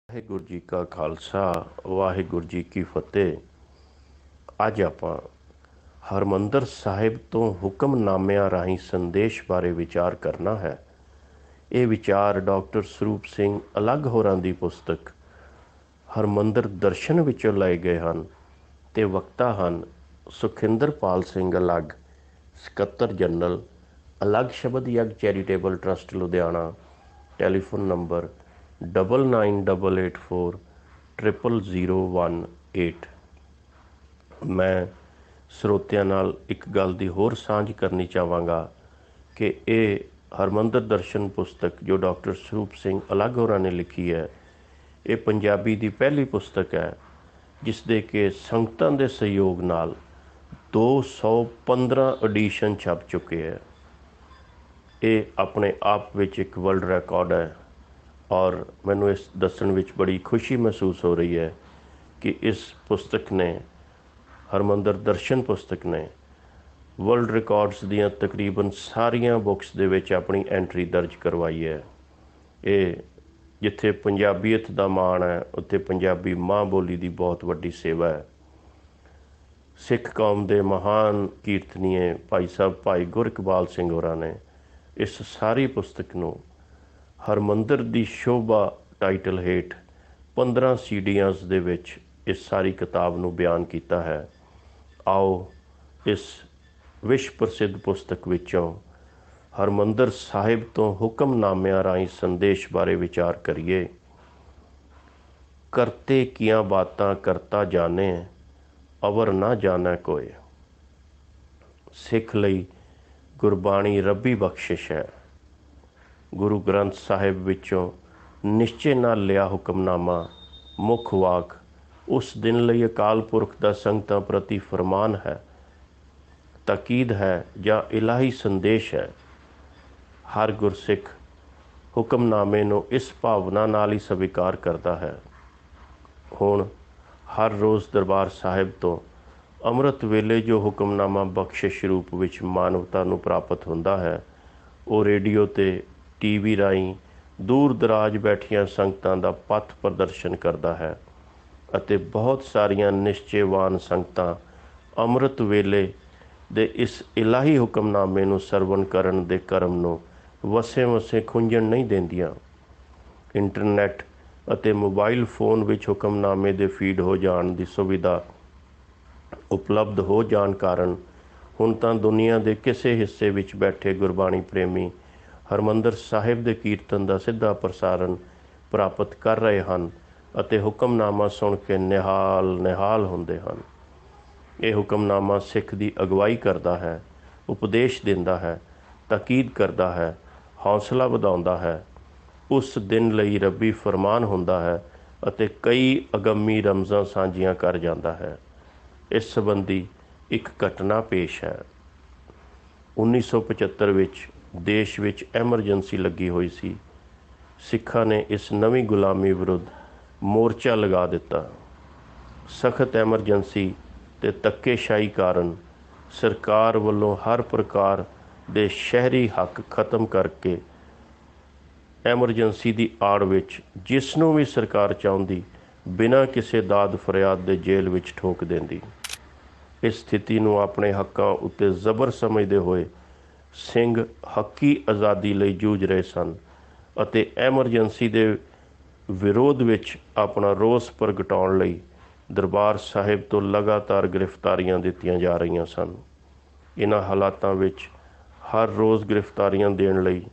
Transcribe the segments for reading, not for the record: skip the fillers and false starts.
ਵਾਹਿਗੁਰੂ ਜੀ ਕਾ ਖਾਲਸਾ ਵਾਹਿਗੁਰੂ ਜੀ ਕੀ ਫਤਿਹ। ਅੱਜ ਆਪਾਂ ਹਰਿਮੰਦਰ ਸਾਹਿਬ ਤੋਂ ਹੁਕਮਨਾਮਿਆਂ ਰਾਹੀਂ ਸੰਦੇਸ਼ ਬਾਰੇ ਵਿਚਾਰ ਕਰਨਾ ਹੈ। ਇਹ ਵਿਚਾਰ ਡਾਕਟਰ ਸਰੂਪ ਸਿੰਘ ਅਲੱਗ ਹੋਰਾਂ ਦੀ ਪੁਸਤਕ ਹਰਿਮੰਦਰ ਦਰਸ਼ਨ ਵਿੱਚੋਂ ਲਏ ਗਏ ਹਨ ਤੇ ਵਕਤਾ ਹਨ ਸੁਖਿੰਦਰਪਾਲ ਸਿੰਘ ਅਲੱਗ, ਸਕੱਤਰ general Alag Shabad Yagya charitable trust Ludhiana. Telephone number 9984800018। ਮੈਂ ਸਰੋਤਿਆਂ ਨਾਲ ਇੱਕ ਗੱਲ ਦੀ ਹੋਰ ਸਾਂਝ ਕਰਨੀ ਚਾਹਾਂਗਾ ਕਿ ਇਹ ਹਰਿਮੰਦਰ ਦਰਸ਼ਨ ਪੁਸਤਕ ਜੋ ਡਾਕਟਰ ਸਰੂਪ ਸਿੰਘ ਅਲੱਗ ਹੋਰਾਂ ਨੇ ਲਿਖੀ ਹੈ, ਇਹ ਪੰਜਾਬੀ ਦੀ ਪਹਿਲੀ ਪੁਸਤਕ ਹੈ ਜਿਸ ਦੇ ਕਿ ਸੰਗਤਾਂ ਦੇ ਸਹਿਯੋਗ ਨਾਲ 215 ਐਡੀਸ਼ਨ ਛਪ ਚੁੱਕੇ ਹੈ। ਇਹ ਆਪਣੇ ਆਪ ਵਿੱਚ ਇੱਕ ਵਰਲਡ ਰਿਕਾਰਡ ਹੈ ਔਰ ਮੈਨੂੰ ਇਸ ਦੱਸਣ ਵਿੱਚ ਬੜੀ ਖੁਸ਼ੀ ਮਹਿਸੂਸ ਹੋ ਰਹੀ ਹੈ ਕਿ ਇਸ ਪੁਸਤਕ ਨੇ, ਹਰਿਮੰਦਰ ਦਰਸ਼ਨ ਪੁਸਤਕ ਨੇ, ਵਰਲਡ ਰਿਕਾਰਡਸ ਦੀਆਂ ਤਕਰੀਬਨ ਸਾਰੀਆਂ ਬੁੱਕਸ ਦੇ ਵਿੱਚ ਆਪਣੀ ਐਂਟਰੀ ਦਰਜ ਕਰਵਾਈ ਹੈ। ਇਹ ਜਿੱਥੇ ਪੰਜਾਬੀਅਤ ਦਾ ਮਾਣ ਹੈ, ਉੱਥੇ ਪੰਜਾਬੀ ਮਾਂ ਬੋਲੀ ਦੀ ਬਹੁਤ ਵੱਡੀ ਸੇਵਾ ਹੈ। ਸਿੱਖ ਕੌਮ ਦੇ ਮਹਾਨ ਕੀਰਤਨੀਏ ਭਾਈ ਸਾਹਿਬ ਭਾਈ ਗੁਰਇਕਬਾਲ ਸਿੰਘ ਹੋਰਾਂ ਨੇ ਇਸ ਸਾਰੀ ਪੁਸਤਕ ਨੂੰ ਹਰਿਮੰਦਰ ਦੀ ਸ਼ੋਭਾ ਟਾਈਟਲ ਹੇਠ 15 ਸੀਡੀਆਂ ਦੇ ਵਿੱਚ ਇਸ ਸਾਰੀ ਕਿਤਾਬ ਨੂੰ ਬਿਆਨ ਕੀਤਾ ਹੈ। ਆਓ ਇਸ ਵਿਸ਼ਵ ਪ੍ਰਸਿੱਧ ਪੁਸਤਕ ਵਿੱਚੋਂ ਹਰਿਮੰਦਰ ਸਾਹਿਬ ਤੋਂ ਹੁਕਮਨਾਮਿਆਂ ਰਾਹੀਂ ਸੰਦੇਸ਼ ਬਾਰੇ ਵਿਚਾਰ ਕਰੀਏ। ਕਰਤੇ ਕੀਆਂ ਬਾਤਾਂ ਕਰਤਾ ਜਾਣੇ, ਅਵਰ ਨਾ ਜਾਣੈ ਕੋਇ। ਸਿੱਖ ਲਈ ਗੁਰਬਾਣੀ ਰੱਬੀ ਬਖਸ਼ਿਸ਼ ਹੈ। ਗੁਰੂ ਗ੍ਰੰਥ ਸਾਹਿਬ ਵਿੱਚੋਂ ਨਿਸ਼ਚੇ ਨਾਲ ਲਿਆ ਹੁਕਮਨਾਮਾ ਮੁੱਖ ਵਾਕ ਉਸ ਦਿਨ ਲਈ ਅਕਾਲ ਪੁਰਖ ਦਾ ਸੰਗਤਾਂ ਪ੍ਰਤੀ ਫਰਮਾਨ ਹੈ, ਤਾਕੀਦ ਹੈ ਜਾਂ ਇਲਾਹੀ ਸੰਦੇਸ਼ ਹੈ। ਹਰ ਗੁਰਸਿੱਖ ਹੁਕਮਨਾਮੇ ਨੂੰ ਇਸ ਭਾਵਨਾ ਨਾਲ ਹੀ ਸਵੀਕਾਰ ਕਰਦਾ ਹੈ। ਹੁਣ ਹਰ ਰੋਜ਼ ਦਰਬਾਰ ਸਾਹਿਬ ਤੋਂ ਅੰਮ੍ਰਿਤ ਵੇਲੇ ਜੋ ਹੁਕਮਨਾਮਾ ਬਖਸ਼ਿਸ਼ ਰੂਪ ਵਿੱਚ ਮਾਨਵਤਾ ਨੂੰ ਪ੍ਰਾਪਤ ਹੁੰਦਾ ਹੈ, ਉਹ ਰੇਡੀਓ ਤੇ ਟੀਵੀ ਰਾਹੀਂ ਦੂਰ ਦਰਾਜ ਬੈਠੀਆਂ ਸੰਗਤਾਂ ਦਾ ਪਥ ਪ੍ਰਦਰਸ਼ਨ ਕਰਦਾ ਹੈ ਅਤੇ ਬਹੁਤ ਸਾਰੀਆਂ ਨਿਸ਼ਚੇਵਾਨ ਸੰਗਤਾਂ ਅੰਮ੍ਰਿਤ ਵੇਲੇ ਦੇ ਇਸ ਇਲਾਹੀ ਹੁਕਮਨਾਮੇ ਨੂੰ ਸਰਵਣ ਕਰਨ ਦੇ ਕਰਮ ਨੂੰ ਵਸੇ ਖੁੰਝਣ ਨਹੀਂ ਦਿੰਦੀਆਂ। ਇੰਟਰਨੈਟ ਅਤੇ ਮੋਬਾਈਲ ਫੋਨ ਵਿੱਚ ਹੁਕਮਨਾਮੇ ਦੇ ਫੀਡ ਹੋ ਜਾਣ ਦੀ ਸੁਵਿਧਾ ਉਪਲਬਧ ਹੋ ਜਾਣ ਕਾਰਨ ਹੁਣ ਤਾਂ ਦੁਨੀਆ ਦੇ ਕਿਸੇ ਹਿੱਸੇ ਵਿੱਚ ਬੈਠੇ ਗੁਰਬਾਣੀ ਪ੍ਰੇਮੀ ਹਰਿਮੰਦਰ ਸਾਹਿਬ ਦੇ ਕੀਰਤਨ ਦਾ ਸਿੱਧਾ ਪ੍ਰਸਾਰਣ ਪ੍ਰਾਪਤ ਕਰ ਰਹੇ ਹਨ ਅਤੇ ਹੁਕਮਨਾਮਾ ਸੁਣ ਕੇ ਨਿਹਾਲ ਹੁੰਦੇ ਹਨ। ਇਹ ਹੁਕਮਨਾਮਾ ਸਿੱਖ ਦੀ ਅਗਵਾਈ ਕਰਦਾ ਹੈ, ਉਪਦੇਸ਼ ਦਿੰਦਾ ਹੈ, ਤਾਕੀਦ ਕਰਦਾ ਹੈ, ਹੌਸਲਾ ਵਧਾਉਂਦਾ ਹੈ। ਉਸ ਦਿਨ ਲਈ ਰੱਬੀ ਫਰਮਾਨ ਹੁੰਦਾ ਹੈ ਅਤੇ ਕਈ ਅਗੰਮੀ ਰਮਜ਼ਾਂ ਸਾਂਝੀਆਂ ਕਰ ਜਾਂਦਾ ਹੈ। ਇਸ ਸੰਬੰਧੀ ਇੱਕ ਘਟਨਾ ਪੇਸ਼ ਹੈ। 1975 ਵਿੱਚ ਦੇਸ਼ ਵਿੱਚ ਐਮਰਜੈਂਸੀ ਲੱਗੀ ਹੋਈ ਸੀ। ਸਿੱਖਾਂ ਨੇ ਇਸ ਨਵੀਂ ਗੁਲਾਮੀ ਵਿਰੁੱਧ ਮੋਰਚਾ ਲਗਾ ਦਿੱਤਾ। ਸਖਤ ਐਮਰਜੈਂਸੀ ਤੇ ਧੱਕੇਸ਼ਾਹੀ ਕਾਰਨ ਸਰਕਾਰ ਵੱਲੋਂ ਹਰ ਪ੍ਰਕਾਰ ਦੇ ਸ਼ਹਿਰੀ ਹੱਕ ਖਤਮ ਕਰਕੇ ਐਮਰਜੈਂਸੀ ਦੀ ਆੜ ਵਿੱਚ ਜਿਸ ਨੂੰ ਵੀ ਸਰਕਾਰ ਚਾਹੁੰਦੀ ਬਿਨਾਂ ਕਿਸੇ ਦਾਦ ਫਰਿਆਦ ਦੇ ਜੇਲ੍ਹ ਵਿੱਚ ਠੋਕ ਦਿੰਦੀ। ਇਸ ਸਥਿਤੀ ਨੂੰ ਆਪਣੇ ਹੱਕਾਂ ਉੱਤੇ ਜ਼ਬਰ ਸਮਝਦੇ ਹੋਏ ਸਿੰਘ ਹੱਕੀ ਆਜ਼ਾਦੀ ਲਈ ਜੂਝ ਰਹੇ ਸਨ ਅਤੇ ਐਮਰਜੈਂਸੀ ਦੇ ਵਿਰੋਧ ਵਿੱਚ ਆਪਣਾ ਰੋਸ ਪ੍ਰਗਟਾਉਣ ਲਈ ਦਰਬਾਰ ਸਾਹਿਬ ਤੋਂ ਲਗਾਤਾਰ ਗ੍ਰਿਫਤਾਰੀਆਂ ਦਿੱਤੀਆਂ ਜਾ ਰਹੀਆਂ ਸਨ। ਇਹਨਾਂ ਹਾਲਾਤਾਂ ਵਿੱਚ ਹਰ ਰੋਜ਼ ਗ੍ਰਿਫਤਾਰੀਆਂ ਦੇਣ ਲਈ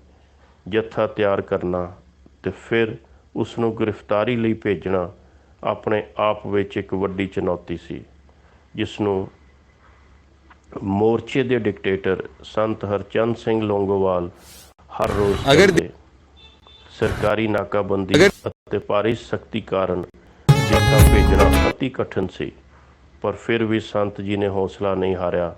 ਜੱਥਾ ਤਿਆਰ ਕਰਨਾ ਤੇ ਫਿਰ ਉਸ ਨੂੰ ਗ੍ਰਿਫਤਾਰੀ ਲਈ ਭੇਜਣਾ ਆਪਣੇ ਆਪ ਵਿੱਚ ਇੱਕ ਵੱਡੀ ਚੁਣੌਤੀ ਸੀ, ਜਿਸ ਨੂੰ ਮੋਰਚੇ ਦੇ ਡਿਕਟੇਟਰ ਸੰਤ ਹਰਚੰਦ ਸਿੰਘ ਲੌਂਗੋਵਾਲ ਹਰ ਰੋਜ਼ ਕਰਦੇ। ਸਰਕਾਰੀ ਨਾਕਾਬੰਦੀ ਅਤੇ ਭਾਰੀ ਸਖਤੀ ਕਾਰਨ ਜੱਥਾ ਭੇਜਣਾ ਅਤੀ ਕਠਿਨ ਸੀ, ਪਰ ਫਿਰ ਵੀ ਸੰਤ ਜੀ ਨੇ ਹੌਸਲਾ ਨਹੀਂ ਹਾਰਿਆ।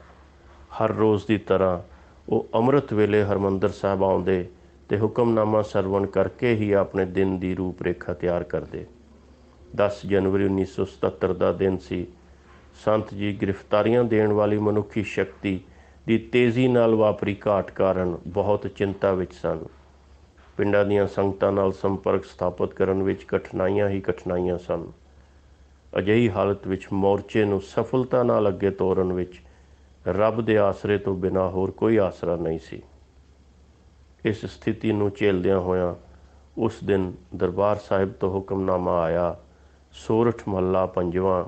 ਹਰ ਰੋਜ਼ ਦੀ ਤਰ੍ਹਾਂ ਉਹ ਅੰਮ੍ਰਿਤ ਵੇਲੇ ਹਰਿਮੰਦਰ ਸਾਹਿਬ ਆਉਂਦੇ ਤੇ ਹੁਕਮਨਾਮਾ ਸਰਵਣ ਕਰਕੇ ਹੀ ਆਪਣੇ ਦਿਨ ਦੀ ਰੂਪ ਰੇਖਾ ਤਿਆਰ ਕਰਦੇ। 10 ਜਨਵਰੀ 1977 ਦਾ ਦਿਨ ਸੀ। ਸੰਤ ਜੀ ਗ੍ਰਿਫਤਾਰੀਆਂ ਦੇਣ ਵਾਲੀ ਮਨੁੱਖੀ ਸ਼ਕਤੀ ਦੀ ਤੇਜ਼ੀ ਨਾਲ ਵਾਪਰੀ ਘਾਟ ਕਾਰਨ ਬਹੁਤ ਚਿੰਤਾ ਵਿੱਚ ਸਨ। ਪਿੰਡਾਂ ਦੀਆਂ ਸੰਗਤਾਂ ਨਾਲ ਸੰਪਰਕ ਸਥਾਪਿਤ ਕਰਨ ਵਿੱਚ ਕਠਿਨਾਈਆਂ ਹੀ ਕਠਿਨਾਈਆਂ ਸਨ। ਅਜਿਹੀ ਹਾਲਤ ਵਿੱਚ ਮੋਰਚੇ ਨੂੰ ਸਫਲਤਾ ਨਾਲ ਅੱਗੇ ਤੋਰਨ ਵਿੱਚ ਰੱਬ ਦੇ ਆਸਰੇ ਤੋਂ ਬਿਨਾਂ ਹੋਰ ਕੋਈ ਆਸਰਾ ਨਹੀਂ ਸੀ। ਇਸ ਸਥਿਤੀ ਨੂੰ ਝੇਲਦਿਆਂ ਹੋਇਆਂ ਉਸ ਦਿਨ ਦਰਬਾਰ ਸਾਹਿਬ ਤੋਂ ਹੁਕਮਨਾਮਾ ਆਇਆ, ਸੋਰਠ ਮਹੱਲਾ ਪੰਜਵਾਂ।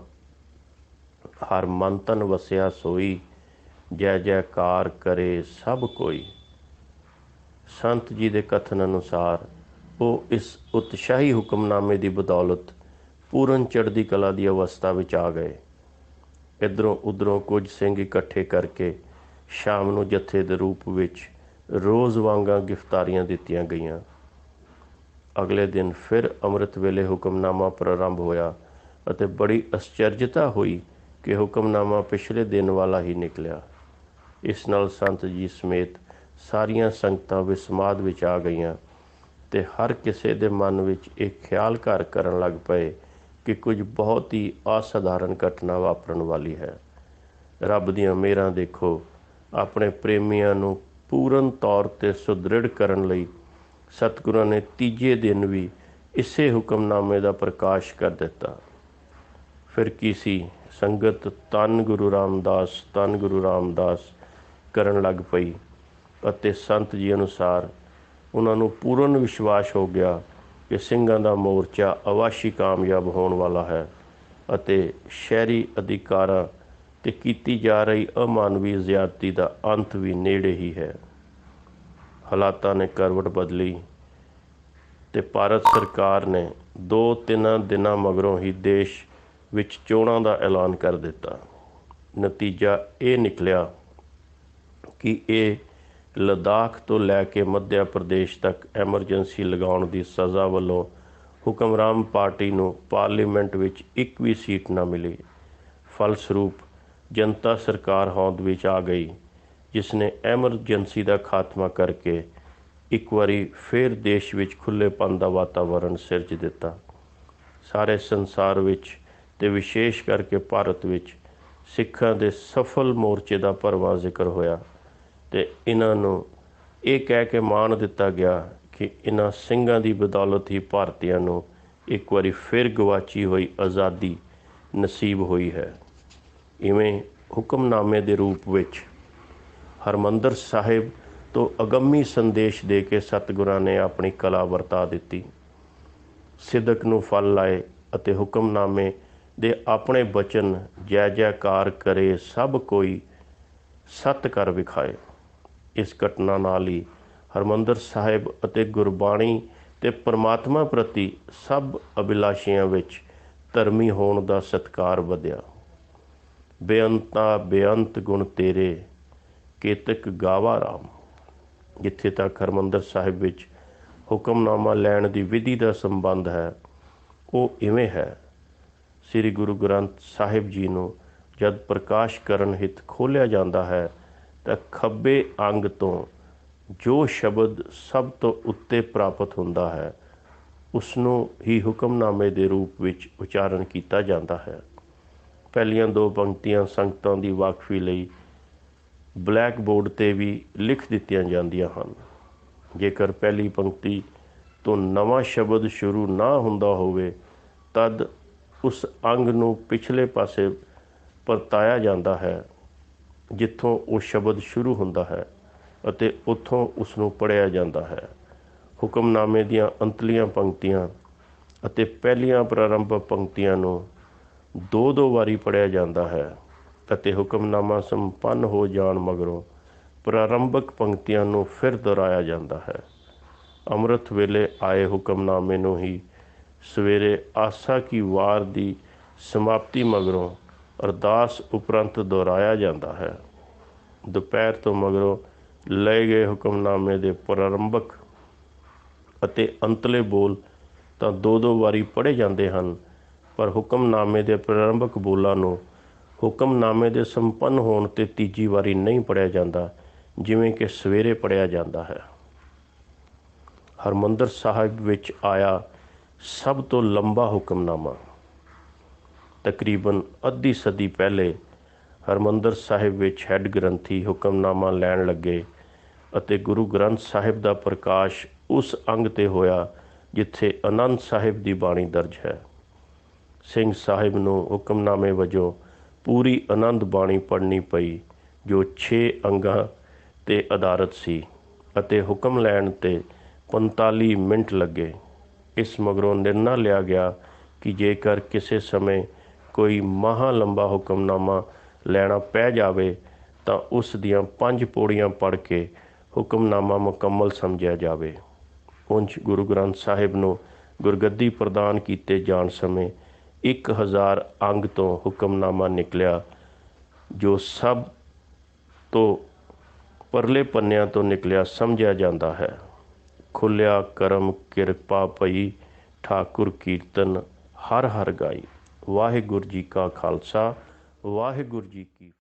ਹਰ ਮਨ ਤਨ ਵਸਿਆ ਸੋਈ, ਜੈ ਜੈਕਾਰ ਕਰੇ ਸਭ ਕੋਈ। ਸੰਤ ਜੀ ਦੇ ਕਥਨ ਅਨੁਸਾਰ ਉਹ ਇਸ ਉਤਸ਼ਾਹੀ ਹੁਕਮਨਾਮੇ ਦੀ ਬਦੌਲਤ ਪੂਰਨ ਚੜ੍ਹਦੀ ਕਲਾ ਦੀ ਅਵਸਥਾ ਵਿੱਚ ਆ ਗਏ। ਇੱਧਰੋਂ ਉੱਧਰੋਂ ਕੁਝ ਸਿੰਘ ਇਕੱਠੇ ਕਰਕੇ ਸ਼ਾਮ ਨੂੰ ਜੱਥੇ ਦੇ ਰੂਪ ਵਿੱਚ ਰੋਜ਼ ਵਾਂਗਾਂ ਗ੍ਰਿਫਤਾਰੀਆਂ ਦਿੱਤੀਆਂ ਗਈਆਂ। ਅਗਲੇ ਦਿਨ ਫਿਰ ਅੰਮ੍ਰਿਤ ਵੇਲੇ ਹੁਕਮਨਾਮਾ ਪ੍ਰਾਰੰਭ ਹੋਇਆ ਅਤੇ ਬੜੀ ਅਸਚਰਜਤਾ ਹੋਈ ਕਿ ਹੁਕਮਨਾਮਾ ਪਿਛਲੇ ਦਿਨ ਵਾਲਾ ਹੀ ਨਿਕਲਿਆ। ਇਸ ਨਾਲ ਸੰਤ ਜੀ ਸਮੇਤ ਸਾਰੀਆਂ ਸੰਗਤਾਂ ਵਿਸਮਾਦ ਵਿੱਚ ਆ ਗਈਆਂ ਅਤੇ ਹਰ ਕਿਸੇ ਦੇ ਮਨ ਵਿੱਚ ਇਹ ਖਿਆਲ ਘਰ ਕਰਨ ਲੱਗ ਪਏ ਕਿ ਕੁਝ ਬਹੁਤ ਹੀ ਅਸਾਧਾਰਨ ਘਟਨਾ ਵਾਪਰਨ ਵਾਲੀ ਹੈ। ਰੱਬ ਦੀਆਂ ਮਿਹਰਾਂ ਦੇਖੋ, ਆਪਣੇ ਪ੍ਰੇਮੀਆਂ ਨੂੰ ਪੂਰਨ ਤੌਰ 'ਤੇ ਸੁਦ੍ਰਿੜ ਕਰਨ ਲਈ ਸਤਿਗੁਰਾਂ ਨੇ ਤੀਜੇ ਦਿਨ ਵੀ ਇਸੇ ਹੁਕਮਨਾਮੇ ਦਾ ਪ੍ਰਕਾਸ਼ ਕਰ ਦਿੱਤਾ। ਫਿਰ ਕੀ ਸੀ, ਸੰਗਤ ਧੰਨ ਗੁਰੂ ਰਾਮਦਾਸ, ਧੰਨ ਗੁਰੂ ਰਾਮਦਾਸ ਕਰਨ ਲੱਗ ਪਈ ਅਤੇ ਸੰਤ ਜੀ ਅਨੁਸਾਰ ਉਹਨਾਂ ਨੂੰ ਪੂਰਨ ਵਿਸ਼ਵਾਸ ਹੋ ਗਿਆ ਕਿ ਸਿੰਘਾਂ ਦਾ ਮੋਰਚਾ ਅਵਾਸ਼ੀ ਕਾਮਯਾਬ ਹੋਣ ਵਾਲਾ ਹੈ ਅਤੇ ਸ਼ਹਿਰੀ ਅਧਿਕਾਰਾਂ 'ਤੇ ਕੀਤੀ ਜਾ ਰਹੀ ਅਮਾਨਵੀ ਜ਼ਿਆਦਤੀ ਦਾ ਅੰਤ ਵੀ ਨੇੜੇ ਹੀ ਹੈ। ਹਾਲਾਤਾਂ ਨੇ ਕਰਵਟ ਬਦਲੀ ਅਤੇ ਭਾਰਤ ਸਰਕਾਰ ਨੇ 2-3 ਦਿਨਾਂ ਮਗਰੋਂ ਹੀ ਦੇਸ਼ ਵਿੱਚ ਚੋਣਾਂ ਦਾ ਐਲਾਨ ਕਰ ਦਿੱਤਾ। ਨਤੀਜਾ ਇਹ ਨਿਕਲਿਆ ਕਿ ਇਹ ਲੱਦਾਖ ਤੋਂ ਲੈ ਕੇ ਮੱਧ ਪ੍ਰਦੇਸ਼ ਤੱਕ ਐਮਰਜੈਂਸੀ ਲਗਾਉਣ ਦੀ ਸਜ਼ਾ ਵੱਲੋਂ ਹੁਕਮਰਾਨ ਪਾਰਟੀ ਨੂੰ ਪਾਰਲੀਮੈਂਟ ਵਿੱਚ ਇੱਕ ਵੀ ਸੀਟ ਨਾ ਮਿਲੀ। ਫਲਸਰੂਪ ਜਨਤਾ ਸਰਕਾਰ ਹੋਂਦ ਵਿੱਚ ਆ ਗਈ, ਜਿਸ ਨੇ ਐਮਰਜੈਂਸੀ ਦਾ ਖਾਤਮਾ ਕਰਕੇ ਇੱਕ ਵਾਰੀ ਫਿਰ ਦੇਸ਼ ਵਿੱਚ ਖੁੱਲ੍ਹੇਪਨ ਦਾ ਵਾਤਾਵਰਣ ਸਿਰਜ ਦਿੱਤਾ। ਸਾਰੇ ਸੰਸਾਰ ਵਿੱਚ ਅਤੇ ਵਿਸ਼ੇਸ਼ ਕਰਕੇ ਭਾਰਤ ਵਿੱਚ ਸਿੱਖਾਂ ਦੇ ਸਫਲ ਮੋਰਚੇ ਦਾ ਭਰਵਾਂ ਜ਼ਿਕਰ ਹੋਇਆ ਅਤੇ ਇਹਨਾਂ ਨੂੰ ਇਹ ਕਹਿ ਕੇ ਮਾਣ ਦਿੱਤਾ ਗਿਆ ਕਿ ਇਹਨਾਂ ਸਿੰਘਾਂ ਦੀ ਬਦੌਲਤ ਹੀ ਭਾਰਤੀਆਂ ਨੂੰ ਇੱਕ ਵਾਰੀ ਫਿਰ ਗਵਾਚੀ ਹੋਈ ਆਜ਼ਾਦੀ ਨਸੀਬ ਹੋਈ ਹੈ। ਇਵੇਂ ਹੁਕਮਨਾਮੇ ਦੇ ਰੂਪ ਵਿੱਚ ਹਰਿਮੰਦਰ ਸਾਹਿਬ ਤੋਂ ਅਗੰਮੀ ਸੰਦੇਸ਼ ਦੇ ਕੇ ਸਤਿਗੁਰਾਂ ਨੇ ਆਪਣੀ ਕਲਾ ਵਰਤਾ ਦਿੱਤੀ। ਸਿਦਕ ਨੂੰ ਫਲ ਲਾਏ ਅਤੇ ਹੁਕਮਨਾਮੇ ਦੇ ਆਪਣੇ ਬਚਨ ਜੈ ਜੈਕਾਰ ਕਰੇ ਸਭ ਕੋਈ ਸੱਤ ਕਰ ਵਿਖਾਏ। ਇਸ ਘਟਨਾ ਨਾਲ ਹੀ ਹਰਿਮੰਦਰ ਸਾਹਿਬ ਅਤੇ ਗੁਰਬਾਣੀ ਅਤੇ ਪਰਮਾਤਮਾ ਪ੍ਰਤੀ ਸਭ ਅਭਿਲਾਸ਼ੀਆਂ ਵਿੱਚ ਧਰਮੀ ਹੋਣ ਦਾ ਸਤਿਕਾਰ ਵਧਿਆ। ਬੇਅੰਤਾ ਬੇਅੰਤ ਗੁਣ ਤੇਰੇ, ਕੇਤਕ ਗਾਵਾ ਰਾਮ। ਜਿੱਥੇ ਤੱਕ ਹਰਿਮੰਦਰ ਸਾਹਿਬ ਵਿੱਚ ਹੁਕਮਨਾਮਾ ਲੈਣ ਦੀ ਵਿਧੀ ਦਾ ਸੰਬੰਧ ਹੈ, ਉਹ ਇਵੇਂ ਹੈ। ਸ੍ਰੀ ਗੁਰੂ ਗ੍ਰੰਥ ਸਾਹਿਬ ਜੀ ਨੂੰ ਜਦ ਪ੍ਰਕਾਸ਼ ਕਰਨ ਹਿਤ ਖੋਲ੍ਹਿਆ ਜਾਂਦਾ ਹੈ ਤਾਂ ਖੱਬੇ ਅੰਗ ਤੋਂ ਜੋ ਸ਼ਬਦ ਸਭ ਤੋਂ ਉੱਤੇ ਪ੍ਰਾਪਤ ਹੁੰਦਾ ਹੈ, ਉਸ ਨੂੰ ਹੀ ਹੁਕਮਨਾਮੇ ਦੇ ਰੂਪ ਵਿੱਚ ਉਚਾਰਨ ਕੀਤਾ ਜਾਂਦਾ ਹੈ। ਪਹਿਲੀਆਂ 2 ਪੰਕਤੀਆਂ ਸੰਗਤਾਂ ਦੀ ਵਾਕਫੀ ਲਈ ਬਲੈਕ ਬੋਰਡ 'ਤੇ ਵੀ ਲਿਖ ਦਿੱਤੀਆਂ ਜਾਂਦੀਆਂ ਹਨ। ਜੇਕਰ ਪਹਿਲੀ ਪੰਕਤੀ ਤੋਂ ਨਵਾਂ ਸ਼ਬਦ ਸ਼ੁਰੂ ਨਾ ਹੁੰਦਾ ਹੋਵੇ ਤਦ ਉਸ ਅੰਗ ਨੂੰ ਪਿਛਲੇ ਪਾਸੇ ਪਰਤਾਇਆ ਜਾਂਦਾ ਹੈ ਜਿੱਥੋਂ ਉਹ ਸ਼ਬਦ ਸ਼ੁਰੂ ਹੁੰਦਾ ਹੈ ਅਤੇ ਉੱਥੋਂ ਉਸ ਨੂੰ ਪੜ੍ਹਿਆ ਜਾਂਦਾ ਹੈ। ਹੁਕਮਨਾਮੇ ਦੀਆਂ ਅੰਤਲੀਆਂ ਪੰਕਤੀਆਂ ਅਤੇ ਪਹਿਲੀਆਂ ਪ੍ਰਾਰੰਭਕ ਪੰਕਤੀਆਂ ਨੂੰ 2-2 ਵਾਰੀ ਪੜ੍ਹਿਆ ਜਾਂਦਾ ਹੈ ਅਤੇ ਹੁਕਮਨਾਮਾ ਸੰਪੰਨ ਹੋ ਜਾਣ ਮਗਰੋਂ ਪ੍ਰਾਰੰਭਕ ਪੰਕਤੀਆਂ ਨੂੰ ਫਿਰ ਦੁਹਰਾਇਆ ਜਾਂਦਾ ਹੈ। ਅੰਮ੍ਰਿਤ ਵੇਲੇ ਆਏ ਹੁਕਮਨਾਮੇ ਨੂੰ ਹੀ ਸਵੇਰੇ ਆਸਾ ਕੀ ਵਾਰ ਦੀ ਸਮਾਪਤੀ ਮਗਰੋਂ ਅਰਦਾਸ ਉਪਰੰਤ ਦੁਹਰਾਇਆ ਜਾਂਦਾ ਹੈ। ਦੁਪਹਿਰ ਤੋਂ ਮਗਰੋਂ ਲਏ ਗਏ ਹੁਕਮਨਾਮੇ ਦੇ ਪ੍ਰਾਰੰਭਕ ਅਤੇ ਅੰਤਲੇ ਬੋਲ ਤਾਂ 2-2 ਵਾਰੀ ਪੜ੍ਹੇ ਜਾਂਦੇ ਹਨ, ਪਰ ਹੁਕਮਨਾਮੇ ਦੇ ਪ੍ਰਾਰੰਭਕ ਬੋਲਾਂ ਨੂੰ ਹੁਕਮਨਾਮੇ ਦੇ ਸੰਪੰਨ ਹੋਣ 'ਤੇ ਤੀਜੀ ਵਾਰੀ ਨਹੀਂ ਪੜ੍ਹਿਆ ਜਾਂਦਾ, ਜਿਵੇਂ ਕਿ ਸਵੇਰੇ ਪੜ੍ਹਿਆ ਜਾਂਦਾ ਹੈ। ਹਰਿਮੰਦਰ ਸਾਹਿਬ ਵਿੱਚ ਆਇਆ ਸਭ ਤੋਂ ਲੰਬਾ ਹੁਕਮਨਾਮਾ। ਤਕਰੀਬਨ ਅੱਧੀ ਸਦੀ ਪਹਿਲੇ ਹਰਿਮੰਦਰ ਸਾਹਿਬ ਵਿੱਚ ਹੈੱਡ ਗ੍ਰੰਥੀ ਹੁਕਮਨਾਮਾ ਲੈਣ ਲੱਗੇ ਅਤੇ ਗੁਰੂ ਗ੍ਰੰਥ ਸਾਹਿਬ ਦਾ ਪ੍ਰਕਾਸ਼ ਉਸ ਅੰਗ 'ਤੇ ਹੋਇਆ ਜਿੱਥੇ ਆਨੰਦ ਸਾਹਿਬ ਦੀ ਬਾਣੀ ਦਰਜ ਹੈ। ਸਿੰਘ ਸਾਹਿਬ ਨੂੰ ਹੁਕਮਨਾਮੇ ਵਜੋਂ ਪੂਰੀ ਆਨੰਦ ਬਾਣੀ ਪੜ੍ਹਨੀ ਪਈ ਜੋ 6 ਅੰਗਾਂ 'ਤੇ ਆਧਾਰਿਤ ਸੀ ਅਤੇ ਹੁਕਮ ਲੈਣ 'ਤੇ 45 ਮਿੰਟ ਲੱਗੇ। ਇਸ ਮਗਰੋਂ ਨਿਰਣਾ ਲਿਆ ਗਿਆ ਕਿ ਜੇਕਰ ਕਿਸੇ ਸਮੇਂ ਕੋਈ ਮਹਾਂ ਲੰਬਾ ਹੁਕਮਨਾਮਾ ਲੈਣਾ ਪੈ ਜਾਵੇ ਤਾਂ ਉਸ ਦੀਆਂ 5 ਪੌੜੀਆਂ ਪੜ੍ਹ ਕੇ ਹੁਕਮਨਾਮਾ ਮੁਕੰਮਲ ਸਮਝਿਆ ਜਾਵੇ। ਉਂਝ ਗੁਰੂ ਗ੍ਰੰਥ ਸਾਹਿਬ ਨੂੰ ਗੁਰਗੱਦੀ ਪ੍ਰਦਾਨ ਕੀਤੇ ਜਾਣ ਸਮੇਂ 1000 ਅੰਗ ਤੋਂ ਹੁਕਮਨਾਮਾ ਨਿਕਲਿਆ, ਜੋ ਸਭ ਤੋਂ ਪਰਲੇ ਪੰਨਿਆਂ ਤੋਂ ਨਿਕਲਿਆ ਸਮਝਿਆ ਜਾਂਦਾ ਹੈ। ਖੁੱਲਿਆ ਕਰਮ ਕਿਰਪਾ ਭਈ, ਠਾਕੁਰ ਕੀਰਤਨ ਹਰ ਹਰ ਗਾਈ। ਵਾਹਿਗੁਰੂ ਜੀ ਕਾ ਖਾਲਸਾ, ਵਾਹਿਗੁਰੂ ਜੀ ਕੀ